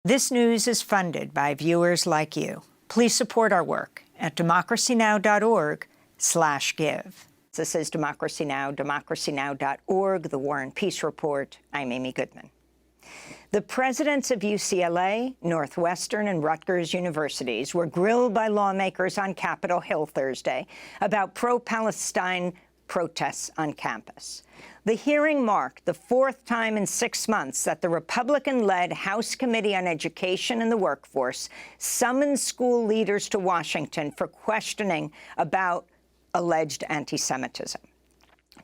This news is funded by viewers like you. Please support our work at democracynow.org/give. This is Democracy Now!, democracynow.org, The War and Peace Report. I'm Amy Goodman. The presidents of UCLA, Northwestern, and Rutgers universities were grilled by lawmakers on Capitol Hill Thursday about pro-Palestine protests on campus. The hearing marked the fourth time in 6 months that the Republican-led House Committee on Education and the Workforce summoned school leaders to Washington for questioning about alleged anti-Semitism.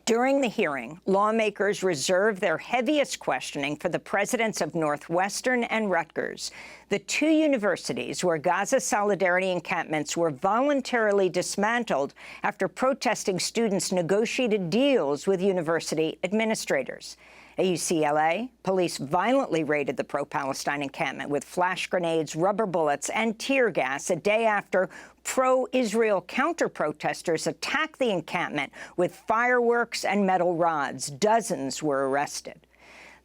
During the hearing, lawmakers reserved their heaviest questioning for the presidents of Northwestern and Rutgers, the two universities where Gaza solidarity encampments were voluntarily dismantled after protesting students negotiated deals with university administrators. At UCLA, police violently raided the pro-Palestine encampment with flash grenades, rubber bullets, and tear gas a day after pro-Israel counter-protesters attacked the encampment with fireworks and metal rods. Dozens were arrested.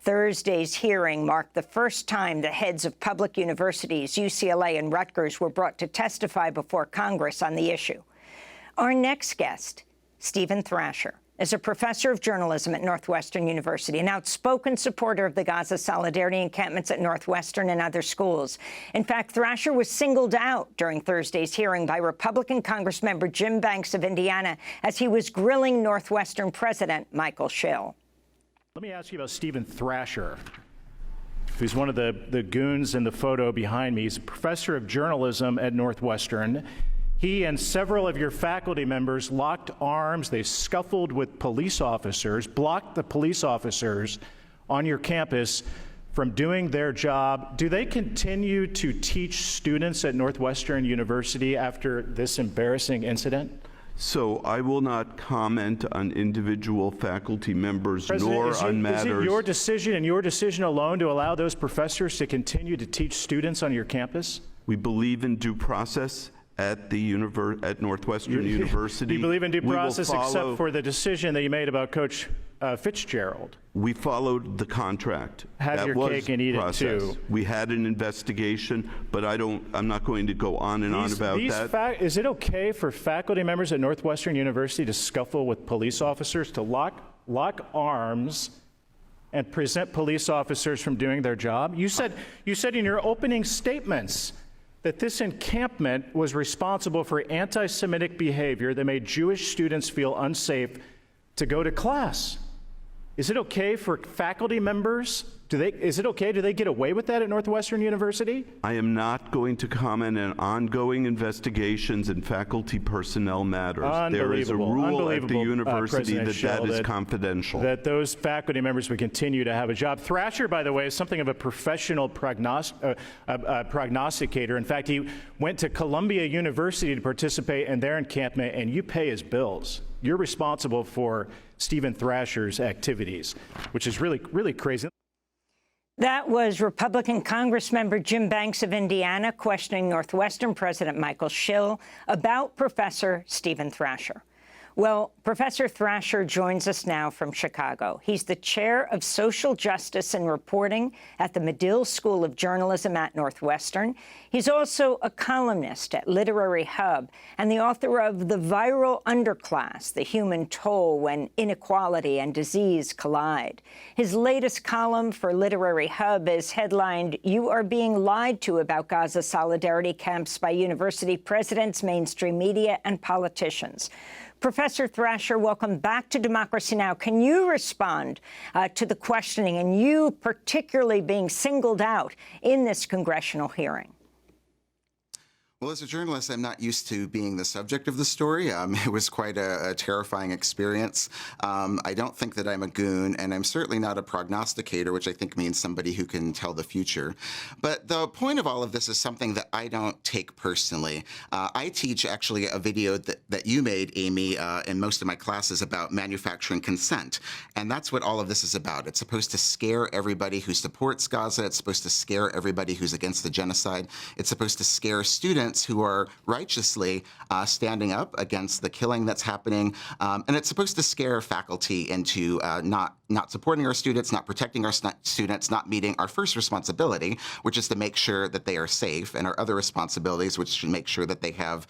Thursday's hearing marked the first time the heads of public universities, UCLA and Rutgers, were brought to testify before Congress on the issue. Our next guest, Steven Thrasher, is a professor of journalism at Northwestern University, an outspoken supporter of the Gaza solidarity encampments at Northwestern and other schools. In fact, Thrasher was singled out during Thursday's hearing by Republican Congressmember Jim Banks of Indiana as he was grilling Northwestern President Michael Schill. Let me ask you about Steven Thrasher, who's one of the goons in the photo behind me. He's a professor of journalism at Northwestern. He and several of your faculty members locked arms. They scuffled with police officers, blocked the police officers on your campus from doing their job. Do they continue to teach students at Northwestern University after this embarrassing incident? So I will not comment on individual faculty members nor on matters. Is it your decision and your decision alone to allow those professors to continue to teach students on your campus? We believe in due process at Northwestern University. You believe in due process except for the decision that you made about Coach Fitzgerald? We followed the contract. Have your cake and eat it too. We had an investigation, but I'm not going to go on and on about that. Is it okay for faculty members at Northwestern University to scuffle with police officers, to lock arms and present police officers from doing their job? You said in your opening statements that this encampment was responsible for anti-Semitic behavior that made Jewish students feel unsafe to go to class. Is it okay for faculty members? Do they get away with that at Northwestern University? I am not going to comment on ongoing investigations and faculty personnel matters. There is a rule at the university that is confidential. That those faculty members would continue to have a job. Thrasher, by the way, is something of a professional prognosticator. In fact, he went to Columbia University to participate in their encampment, and you pay his bills. You're responsible for Steven Thrasher's activities, which is really, really crazy. That was Republican Congressmember Jim Banks of Indiana questioning Northwestern President Michael Schill about Professor Steven Thrasher. Well, Professor Thrasher joins us now from Chicago. He's the chair of social justice and reporting at the Medill School of Journalism at Northwestern. He's also a columnist at Literary Hub and the author of The Viral Underclass, The Human Toll When Inequality and Disease Collide. His latest column for Literary Hub is headlined, "You Are Being Lied to About Gaza Solidarity Camps by University Presidents, Mainstream Media, and Politicians." Professor Thrasher, welcome back to Democracy Now! Can you respond to the questioning, and you particularly being singled out in this congressional hearing? Well, as a journalist, I'm not used to being the subject of the story. It was quite a terrifying experience. I don't think that I'm a goon, and I'm certainly not a prognosticator, which I think means somebody who can tell the future. But the point of all of this is something that I don't take personally. I teach actually a video that you made, Amy, in most of my classes about manufacturing consent. And that's what all of this is about. It's supposed to scare everybody who supports Gaza. It's supposed to scare everybody who's against the genocide. It's supposed to scare students students who are righteously standing up against the killing that's happening. And it's supposed to scare faculty into not supporting our students, not protecting our students, not meeting our first responsibility, which is to make sure that they are safe, and our other responsibilities, which should make sure that they have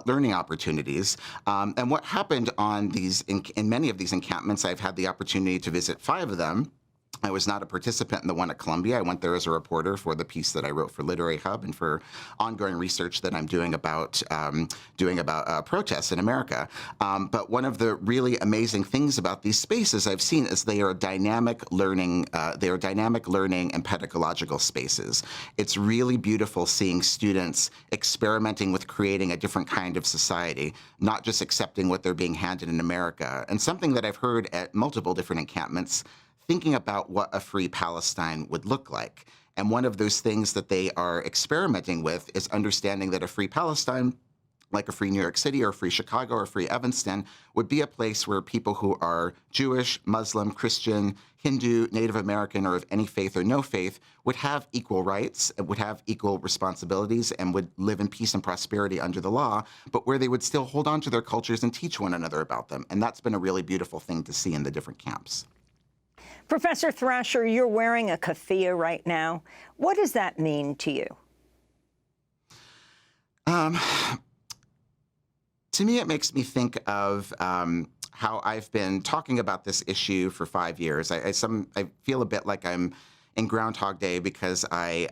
learning opportunities. And what happened on these, in many of these encampments, I've had the opportunity to visit 5 of them. I was not a participant in the one at Columbia. I went there as a reporter for the piece that I wrote for Literary Hub and for ongoing research that I'm doing about protests in America. But one of the really amazing things about these spaces I've seen is they are dynamic learning. And pedagogical spaces. It's really beautiful seeing students experimenting with creating a different kind of society, not just accepting what they're being handed in America. And something that I've heard at multiple different encampments, thinking about what a free Palestine would look like. And one of those things that they are experimenting with is understanding that a free Palestine, like a free New York City or free Chicago or free Evanston, would be a place where people who are Jewish, Muslim, Christian, Hindu, Native American, or of any faith or no faith would have equal rights, would have equal responsibilities, and would live in peace and prosperity under the law, but where they would still hold on to their cultures and teach one another about them. And that's been a really beautiful thing to see in the different camps. Professor Thrasher, you're wearing a keffiyeh right now. What does that mean to you? To me, it makes me think of how I've been talking about this issue for 5 years. I feel a bit like I'm in Groundhog Day because I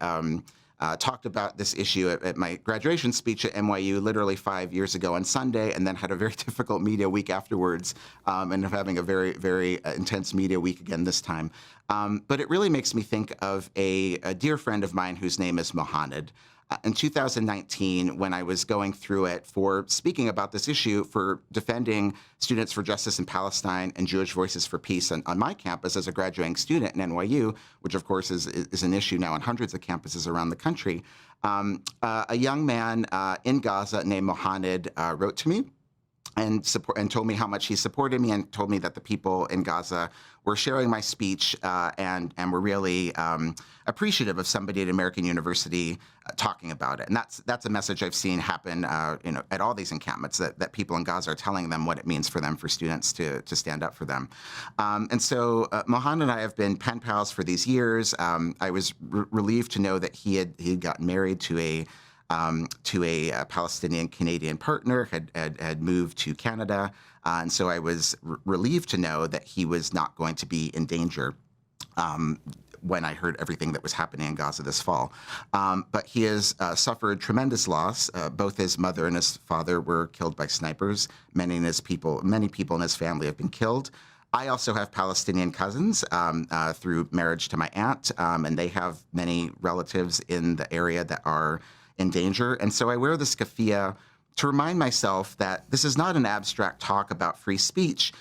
talked about this issue at my graduation speech at NYU literally 5 years ago on Sunday, and then had a very difficult media week afterwards, and having a very, very intense media week again this time. But it really makes me think of a dear friend of mine whose name is Mohanad. In 2019, when I was going through it for speaking about this issue, for defending Students for Justice in Palestine and Jewish Voices for Peace on my campus as a graduating student in NYU, which of course is an issue now on hundreds of campuses around the country, a young man in Gaza named Mohanad wrote to me and told me how much he supported me, and told me that the people in Gaza were sharing my speech and were really appreciative of somebody at American University talking about it. And that's a message I've seen happen at all these encampments, that people in Gaza are telling them what it means for them, for students to stand up for them. And so Mohanad and I have been pen pals for these years. I was relieved to know that he had gotten married to a Palestinian-Canadian partner, had moved to Canada, and so I was relieved to know that he was not going to be in danger when I heard everything that was happening in Gaza this fall. But he has suffered tremendous loss. Both his mother and his father were killed by snipers. Many people in his family have been killed. I also have Palestinian cousins through marriage to my aunt, and they have many relatives in the area that are in danger. And so I wear this keffiyeh to remind myself that this is not an abstract talk about free speech.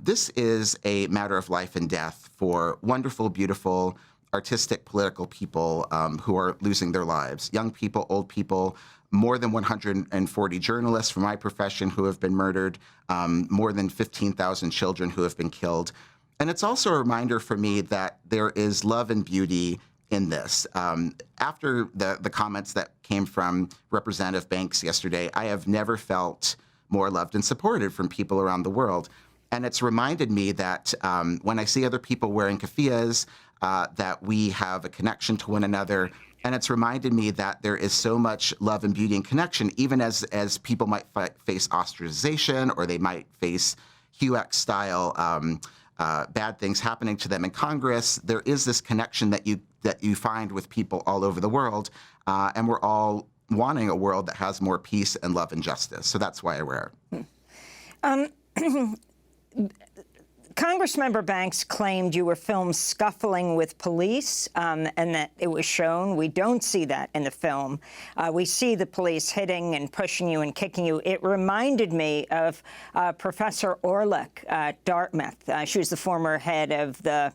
This is a matter of life and death for wonderful, beautiful, artistic, political people who are losing their lives. Young people, old people, more than 140 journalists from my profession who have been murdered, more than 15,000 children who have been killed. And it's also a reminder for me that there is love and beauty in this. After the comments that came from Representative Banks yesterday, I have never felt more loved and supported from people around the world. And it's reminded me that when I see other people wearing keffiyehs, that we have a connection to one another. And it's reminded me that there is so much love and beauty and connection, even as people might face ostracization, or they might face HUAC-style bad things happening to them in Congress. There is this connection that you find with people all over the world, and we're all wanting a world that has more peace and love and justice. So that's why I wear it. Congressmember Banks claimed you were filmed scuffling with police, and that it was shown. We don't see that in the film. We see the police hitting and pushing you and kicking you. It reminded me of Professor Orlick at Dartmouth. She was the former head of the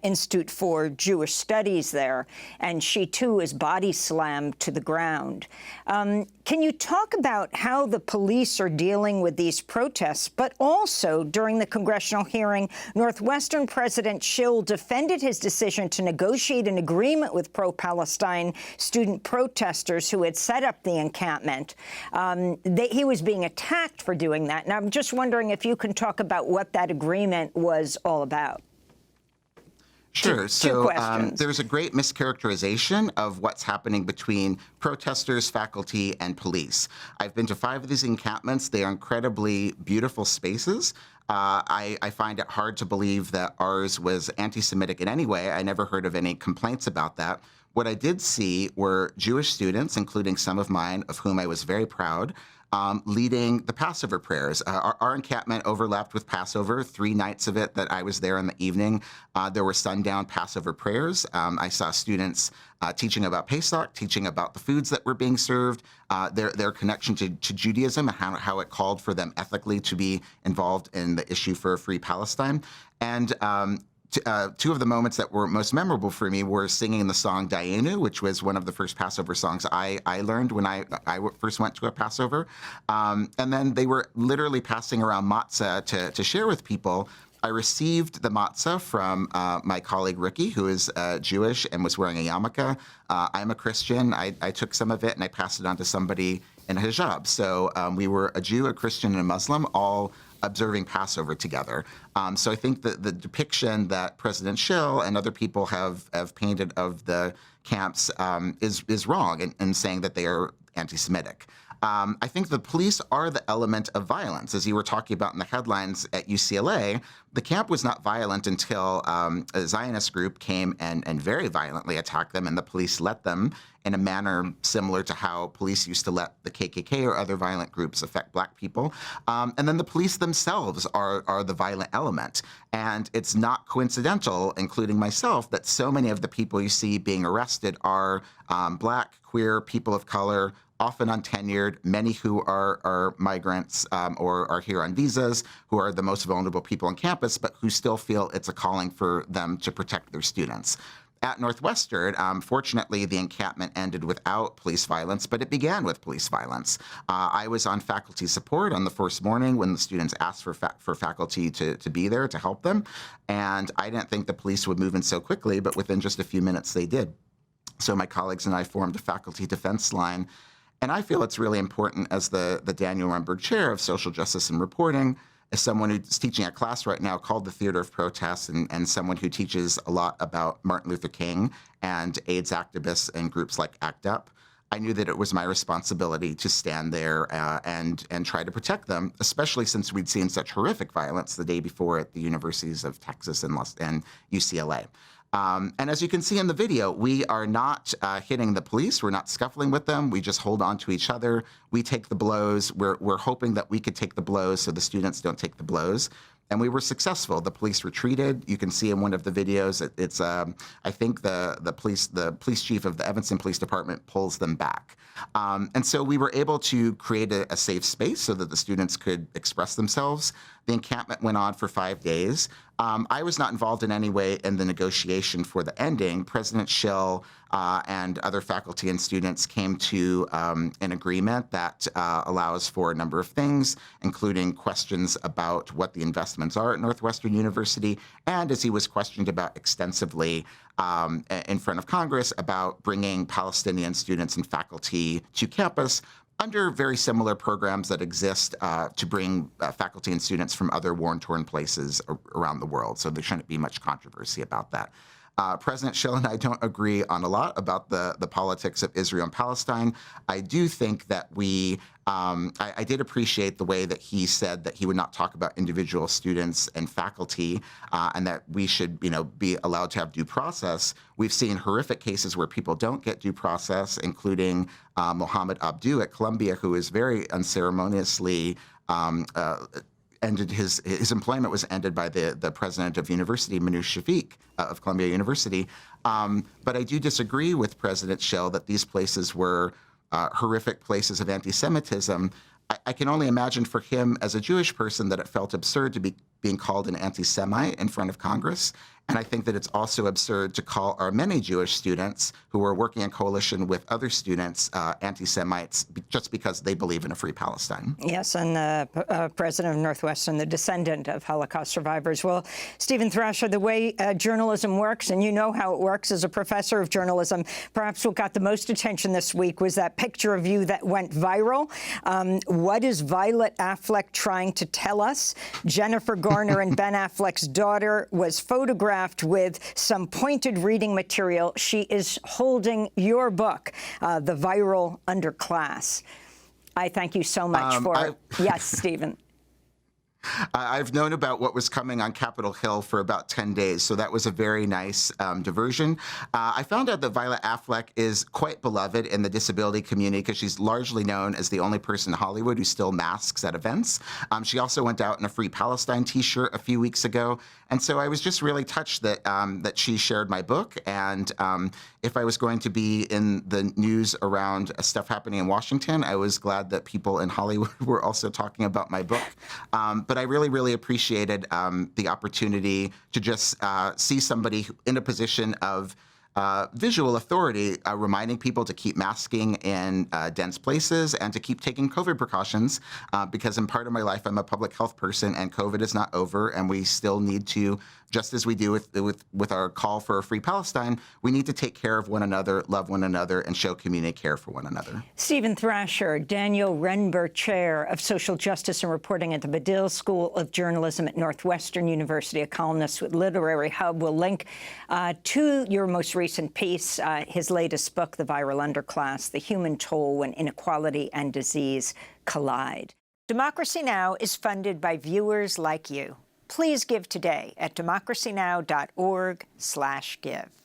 Institute for Jewish Studies there, and she too is body slammed to the ground. Can you talk about how the police are dealing with these protests, but also during the congressional hearing, Northwestern President Schill defended his decision to negotiate an agreement with pro-Palestine student protesters who had set up the encampment. He was being attacked for doing that, and I'm just wondering if you can talk about what that agreement was all about. Sure. So there's a great mischaracterization of what's happening between protesters, faculty, and police. I've been to 5 of these encampments. They are incredibly beautiful spaces. I find it hard to believe that ours was anti-Semitic in any way. I never heard of any complaints about that. What I did see were Jewish students, including some of mine, of whom I was very proud, leading the Passover prayers. Our encampment overlapped with Passover, 3 nights of it that I was there in the evening. There were sundown Passover prayers. I saw students teaching about Pesach, teaching about the foods that were being served, their connection to Judaism, and how it called for them ethically to be involved in the issue for a free Palestine. And 2 of the moments that were most memorable for me were singing the song Dayenu, which was one of the first Passover songs I learned when I first went to a Passover. And then they were literally passing around matzah to share with people. I received the matzah from my colleague Ricky, who is Jewish and was wearing a yarmulke. I'm a Christian. I took some of it and I passed it on to somebody in a hijab. So we were a Jew, a Christian, and a Muslim, all observing Passover together. So I think that the depiction that President Schill and other people have painted of the camps is wrong in saying that they are anti-Semitic. I think the police are the element of violence. As you were talking about in the headlines at UCLA, the camp was not violent until a Zionist group came and very violently attacked them, and the police let them in a manner similar to how police used to let the KKK or other violent groups affect Black people. And then the police themselves are the violent element. And it's not coincidental, including myself, that so many of the people you see being arrested are Black, queer, people of color, often untenured, many who are migrants or are here on visas, who are the most vulnerable people on campus, but who still feel it's a calling for them to protect their students. At Northwestern, fortunately, the encampment ended without police violence, but it began with police violence. I was on faculty support on the first morning when the students asked for faculty to be there to help them, and I didn't think the police would move in so quickly, but within just a few minutes they did. So my colleagues and I formed a faculty defense line. And I feel it's really important as the Daniel Rumberg Chair of Social Justice and Reporting, as someone who's teaching a class right now called The Theater of Protest, and someone who teaches a lot about Martin Luther King and AIDS activists and groups like ACT UP. I knew that it was my responsibility to stand there and try to protect them, especially since we'd seen such horrific violence the day before at the universities of Texas and UCLA. And as you can see in the video, we are not hitting the police. We're not scuffling with them. We just hold on to each other. We take the blows. We're hoping that we could take the blows so the students don't take the blows. And we were successful. The police retreated. You can see in one of the videos, it's I think the police chief of the Evanston Police Department pulls them back. And so we were able to create a safe space so that the students could express themselves. The encampment went on for 5 days. I was not involved in any way in the negotiation for the ending. President Schill and other faculty and students came to an agreement that allows for a number of things, including questions about what the investments are at Northwestern University, and as he was questioned about extensively in front of Congress about bringing Palestinian students and faculty to campus under very similar programs that exist to bring faculty and students from other war-torn places around the world. So there shouldn't be much controversy about that. President Schill and I don't agree on a lot about the politics of Israel and Palestine. I do think that I did appreciate the way that he said that he would not talk about individual students and faculty, and that we should, be allowed to have due process. We've seen horrific cases where people don't get due process, including Mohammed Abdu at Columbia, who is very unceremoniously ended his employment was ended by the president of university, Manoush Shafiq of Columbia University. But I do disagree with President Schill that these places were horrific places of anti-Semitism. I can only imagine for him as a Jewish person that it felt absurd to be being called an anti-Semite in front of Congress. And I think that it's also absurd to call our many Jewish students who are working in coalition with other students anti-Semites just because they believe in a free Palestine. Yes, and the president of Northwestern, the descendant of Holocaust survivors. Well, Steven Thrasher, the way journalism works, and you know how it works as a professor of journalism, perhaps what got the most attention this week was that picture of you that went viral. What is Violet Affleck trying to tell us? Jennifer Garner and Ben Affleck's daughter was photographed with some pointed reading material. She is holding your book, The Viral Underclass. I thank you so much for it. Yes, Steven. I've known about what was coming on Capitol Hill for about 10 days, so that was a very nice diversion. I found out that Violet Affleck is quite beloved in the disability community because she's largely known as the only person in Hollywood who still masks at events. She also went out in a Free Palestine t-shirt a few weeks ago, and so I was just really touched that that she shared my book. And if I was going to be in the news around stuff happening in Washington, I was glad that people in Hollywood were also talking about my book. But I really, really appreciated the opportunity to just see somebody in a position of visual authority reminding people to keep masking in dense places and to keep taking COVID precautions because in part of my life, I'm a public health person and COVID is not over, and we still need to, just as we do with our call for a free Palestine, we need to take care of one another, love one another, and show community care for one another. Steven Thrasher, Daniel Renber Chair of Social Justice and Reporting at the Medill School of Journalism at Northwestern University, a columnist with Literary Hub, will link to your most recent piece, his latest book, The Viral Underclass, The Human Toll When Inequality and Disease Collide. Democracy Now! Is funded by viewers like you. Please give today at democracynow.org/give.